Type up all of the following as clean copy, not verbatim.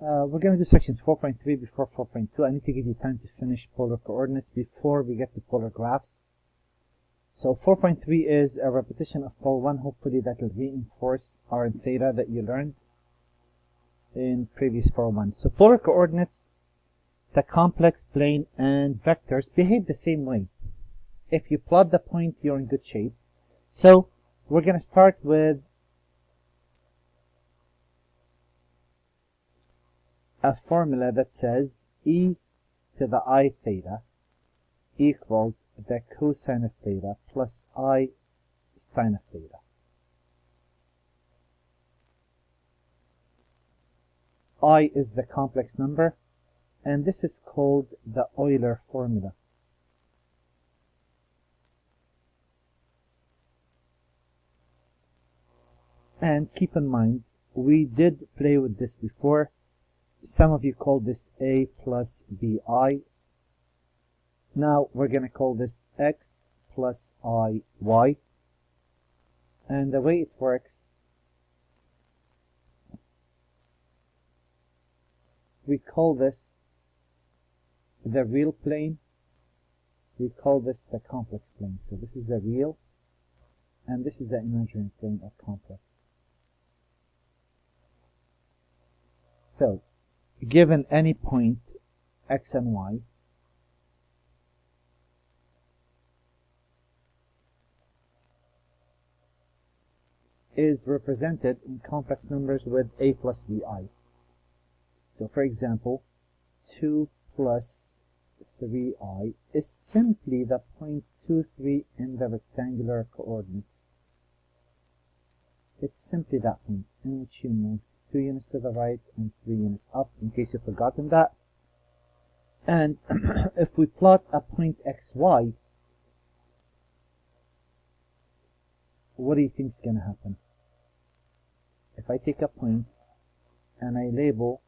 We're going to do section 4.3 before 4.2. I need to give you time to finish polar coordinates before we get to polar graphs. So 4.3 is a repetition of 4.1. Hopefully that will reinforce r and theta that you learned in previous 4.1. So polar coordinates, the complex plane and vectors behave the same way. If you plot the point, you're in good shape. So we're going to start with a formula that says e to the I theta equals the cosine of theta plus I sine of theta. I is the complex number, and this is called the Euler formula. And keep in mind, we did play with this before. Some of you call this A plus BI. Now we're going to call this X plus IY. And the way it works, we call this the real plane. We call this the complex plane. So this is the real, and this is the imaginary plane or complex. So, given any point x and y, is represented in complex numbers with a plus bi. So for example, 2 plus 3i is simply the point 2, 3 in the rectangular coordinates. It's simply that point in which you move 2 units to the right and 3 units up, in case you've forgotten that. And if we plot a point xy, what do you think is going to happen? If I take a point and I label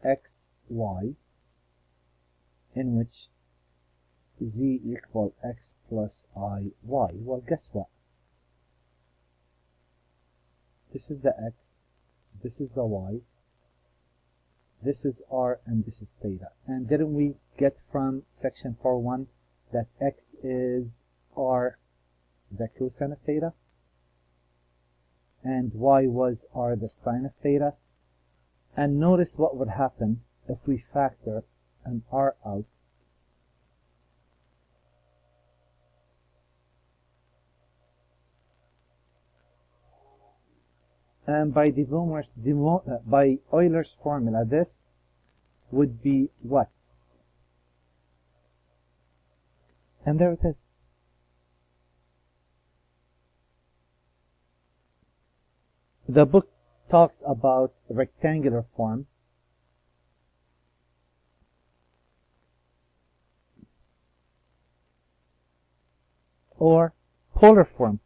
xy, in which z equal x plus iy, well, guess what? This is the x, this is the y, this is r, and this is theta. And didn't we get from section 4.1 that x is r, the cosine of theta, and y was r, the sine of theta? And notice what would happen if we factor an r out. And by by Euler's formula, this would be what? And there it is. The book talks about rectangular form, or polar form.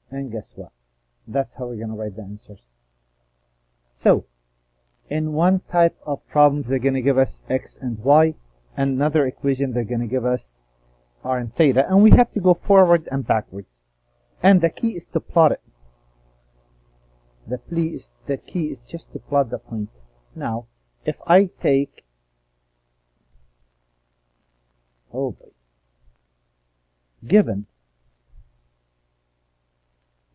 And guess what? That's how we're going to write the answers. So, in one type of problems, they're going to give us x and y. Another equation, they're going to give us r and theta. And we have to go forward and backwards. And the key is to plot it. The key is just to plot the point. Now, if I take, oh boy, given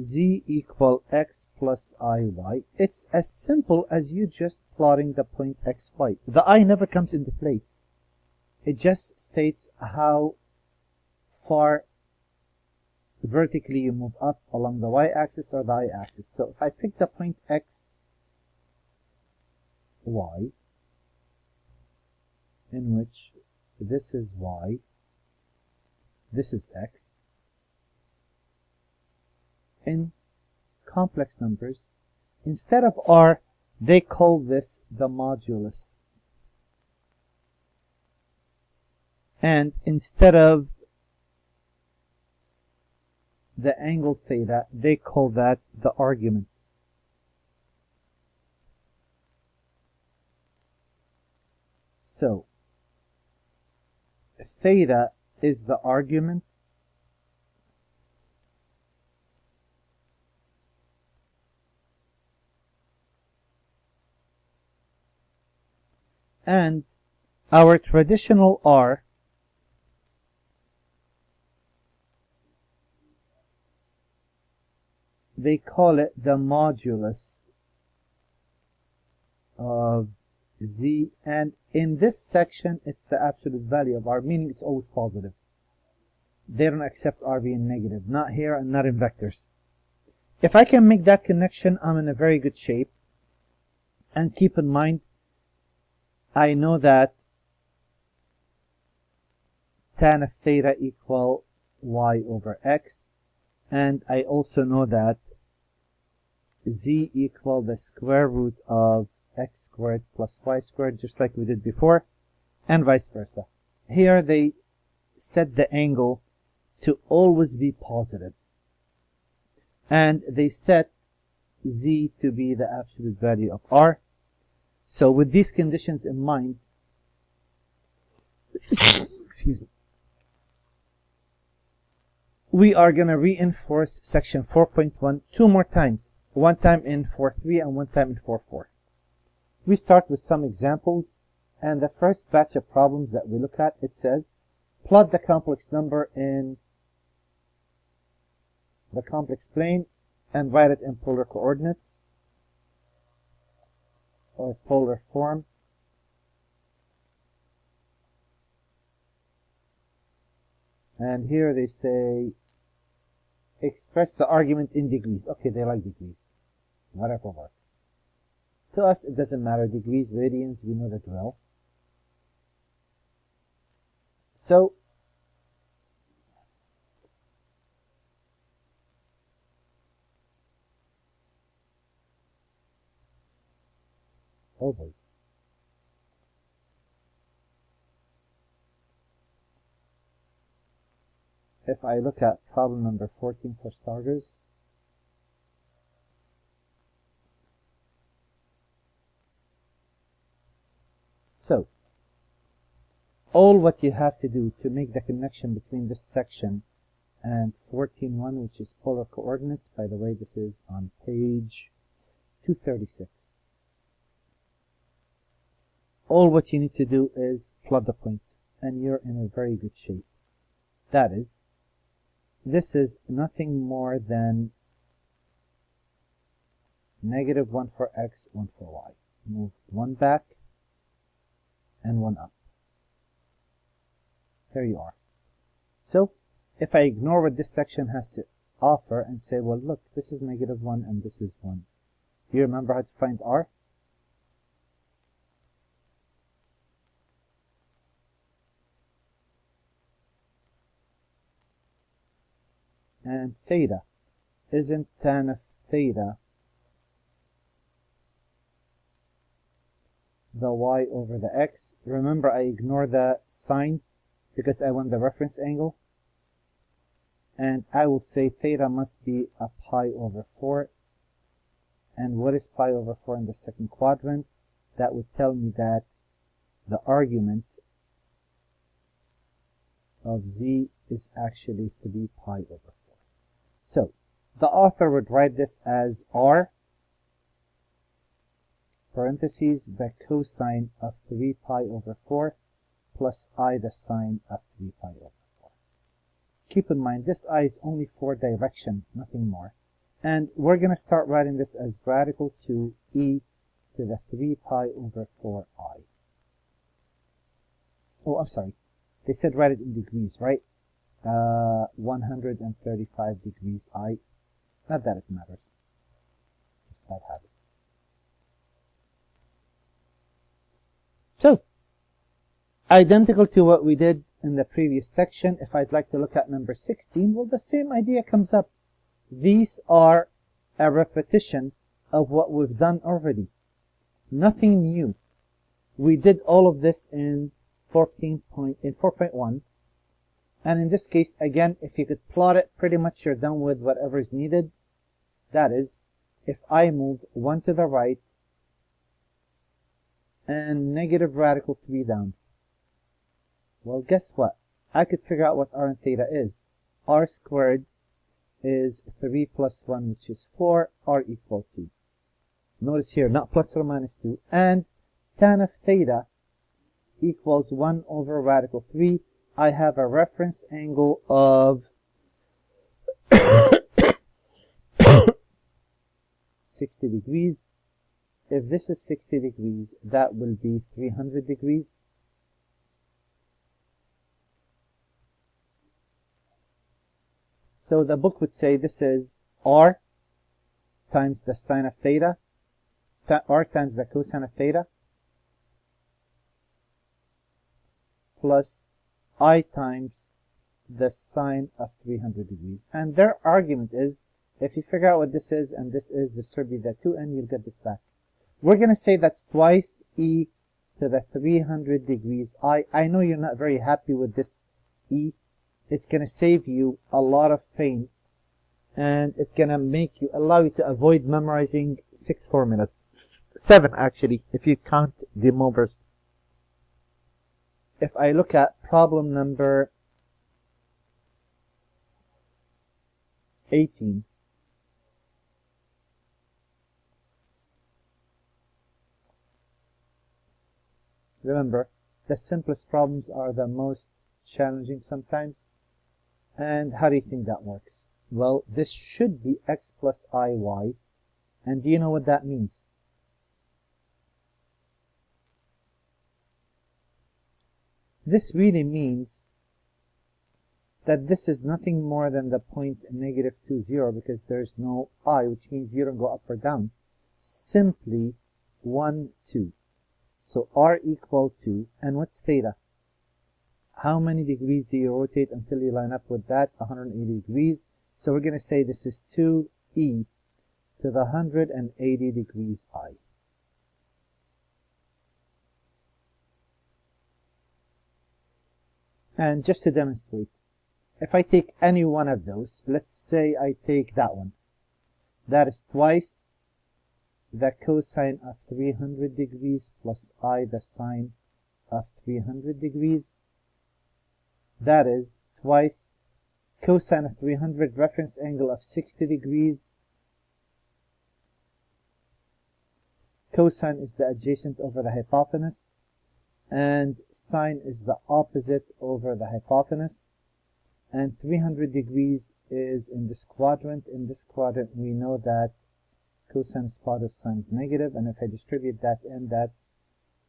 z equal x plus iy, it's as simple as you just plotting the point xy. The I never comes into play. It just states how far vertically you move up along the y-axis or the I-axis. So if I pick the point x, y, in which this is y, this is x, in complex numbers, instead of r, they call this the modulus. And instead of the angle theta, they call that the argument. So, theta is the argument, And our traditional R they call it the modulus of Z, and in this section it's the absolute value of R, meaning it's always positive. They don't accept R being negative, not here and not in vectors. If I can make that connection, I'm in a very good shape. And keep in mind, I know that tan of theta equal y over x, and I also know that Z equal the square root of x squared plus y squared, just like we did before, and vice versa. Here they set the angle to always be positive, and they set Z to be the absolute value of R. So with these conditions in mind, excuse me, we are going to reinforce section 4.1 two more times, one time in 4.3 and one time in 4.4. We start with some examples, and the first batch of problems that we look at, it says, plot the complex number in the complex plane and write it in polar coordinates or polar form. And here they say, express the argument in degrees. Okay, they like degrees. Whatever works. To us, it doesn't matter. Degrees, radians, we know the drill. So, oh boy. If I look at problem number 14 for starters, so all what you have to do to make the connection between this section and 14.1, which is polar coordinates, by the way, this is on page 236. All what you need to do is plot the point, and you're in a very good shape. That is, this is nothing more than negative 1 for x, 1 for y. Move 1 back and 1 up. There you are. So, if I ignore what this section has to offer and say, well, look, this is negative 1 and this is 1. Do you remember how to find R? And theta. Isn't tan of theta the y over the x? Remember, I ignore the signs because I want the reference angle. And I will say theta must be a pi over 4. And what is pi over 4 in the second quadrant? That would tell me that the argument of z is actually 3 pi over 4. So, the author would write this as r, parentheses, the cosine of 3 pi over 4, plus I, the sine of 3 pi over 4. Keep in mind, this I is only for direction, nothing more. And we're going to start writing this as radical to e to the 3 pi over 4i. Oh, I'm sorry. They said write it in degrees, right? 135 degrees I. Not that it matters. Just bad habits. So, identical to what we did in the previous section, if I'd like to look at number 16, well, the same idea comes up. These are a repetition of what we've done already. Nothing new. We did all of this in 4.1. And in this case, again, if you could plot it, pretty much you're done with whatever is needed. That is, if I move 1 to the right and negative radical 3 down. Well, guess what? I could figure out what r and theta is. R squared is 3 plus 1, which is 4, r equal 2. Notice here, not plus or minus 2. And tan of theta equals 1 over radical 3. I have a reference angle of 60 degrees. If this is 60 degrees, that will be 300 degrees. So the book would say this is r times the sine of theta, r times the cosine of theta, plus I times the sine of 300 degrees. And their argument is, if you figure out what this is and this is, distribute that 2 and you'll get this back. We're going to say that's twice e to the 300 degrees I. I know you're not very happy with this e. It's going to save you a lot of pain, and it's going to allow you to avoid memorizing 6 formulas. 7 actually, if you count Demoiver. If I look at problem number 18, remember, the simplest problems are the most challenging sometimes. And how do you think that works? Well, this should be x plus iy. And do you know what that means? This really means that this is nothing more than the point negative 2, 0, because there's no I, which means you don't go up or down. Simply 1, 2. So r equal to, and what's theta? How many degrees do you rotate until you line up with that? 180 degrees. So we're going to say this is 2e to the 180 degrees I. And just to demonstrate, if I take any one of those, let's say I take that one. That is twice the cosine of 300 degrees plus I, the sine of 300 degrees. That is twice cosine of 300, reference angle of 60 degrees. Cosine is the adjacent over the hypotenuse, and sine is the opposite over the hypotenuse. And 300 degrees is in this quadrant. In this quadrant, we know that cosine is positive, sine is negative, and if I distribute that in, that's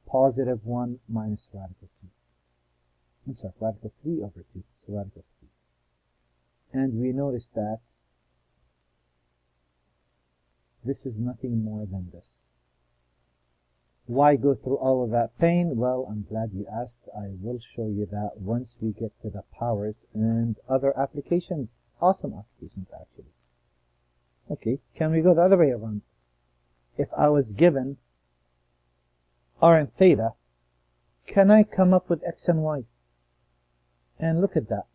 positive 1 minus radical 2. I'm sorry, radical 3 over 2, so radical 3. And we notice that this is nothing more than this. Why go through all of that pain? Well, I'm glad you asked. I will show you that once we get to the powers and other applications. Awesome applications, actually. Okay, can we go the other way around? If I was given r and theta, can I come up with x and y? And look at that.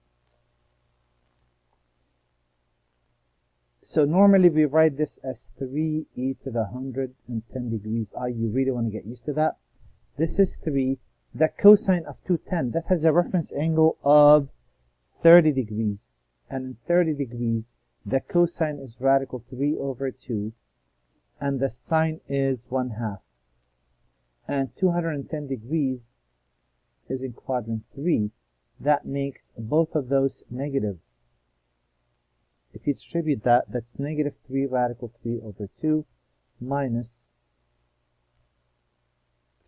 So normally we write this as 3e to the 110 degrees I. You really want to get used to that. This is 3. The cosine of 210, that has a reference angle of 30 degrees. And in 30 degrees, the cosine is radical 3 over 2. And the sine is 1/2. And 210 degrees is in quadrant 3. That makes both of those negative. If you distribute that, that's negative 3 radical 3 over 2 minus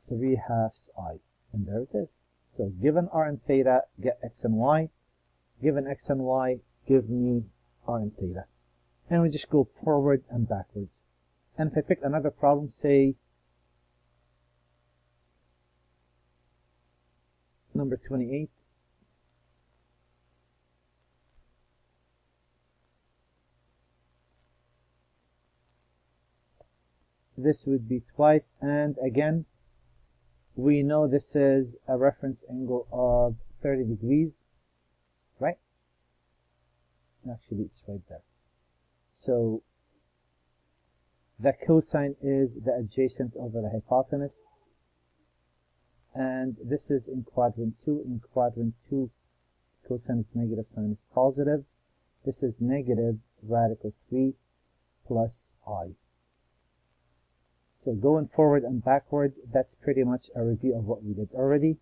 3/2 I. And there it is. So given r and theta, get x and y. Given x and y, give me r and theta. And we just go forward and backwards. And if I pick another problem, say number 28, this would be twice, and again, we know this is a reference angle of 30 degrees, right? Actually, it's right there. So the cosine is the adjacent over the hypotenuse, and this is in quadrant 2. In quadrant 2, cosine is negative, sine is positive. This is negative radical 3 plus I. So going forward and backward, that's pretty much a review of what we did already.